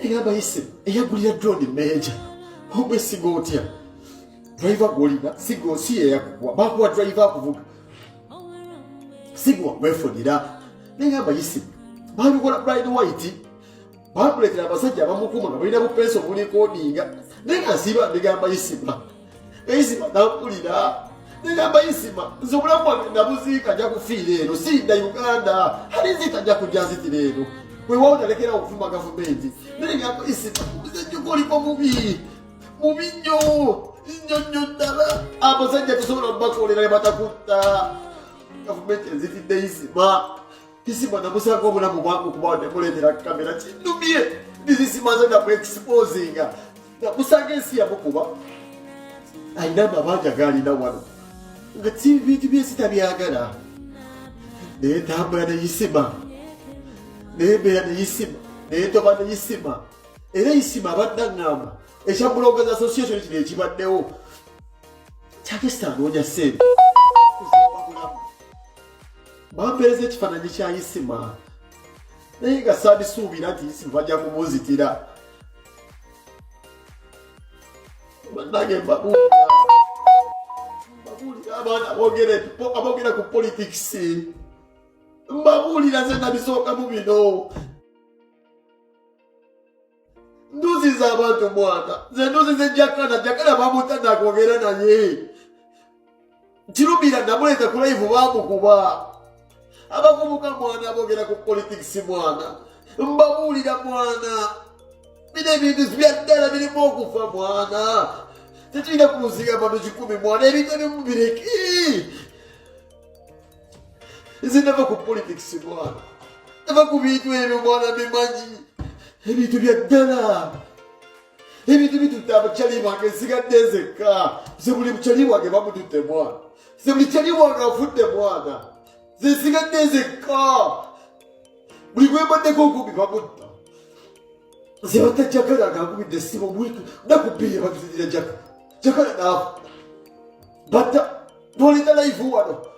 egamba yise eyagulira drone major obwe sigotya driver golina sigo siye yakugwa bakuwa driver akuvuga sigo wefonira negamba yise babikola Brian White bakuletera abasajja abamukuma nga balina bupeso buli kodinga nenga siba negamba yisima eyisima nakulira negamba yisima nze obulamu bwange nabuziika nja kufiira eno sinda Uganda halizika nja kujja nzitira eno wewawo nalekera okufuma gavumenti negamba yisima nze oliko mubi nnyo ddala abasajja tusobola bakolera batakutta gavumenti enzitidde yisima namusanga obulamu bwange kuba nemuleetera kamera kindumye nizisimaze namuexposinga namusanga ensi yamukuba ayina amabanja gaalina wano nga si bintu byensita byagala naye ntambula neyisima neyembeera neyisima neyetoba neyisima era eyisima abaddaŋŋamba ekya Bloggers Association kino ekibaddewo kyakesitanoonya sente kuzimba bulamu bampeereza ekifaananyi kya yisima naye nga sandisuubira nti yisima bajja kumuzitira bannange mbabuulira abaana aboogera ku politics mbabuulira nze nabisooka mu bino nduziza abantu mwana nze nduziza jakana bamutanda kwogera naye kirumira namuleeta ku live bamukuba abavubuka mwana aboogera ku politics mwana mbabuulira mwana bino ebintu byaddala birimu okufa mwana tetulina kuziga abantu 100 mwana ebintu ebimu bireki nze nava ku politics mwana nava ku bintu ebyo mwana bimanyi ebintu byaddala ebintu bitutte abakyali bange nsigadde nzekka ze buli mukyali wange bamututte mwana ze buli kyali wange afudde mwana ze nsigadde nzekka buli gwembaddeko okumbi bamutta ze batajjakala ngangubidde essimu nakubbiye batuzirira jakala naafa batta noleta live wano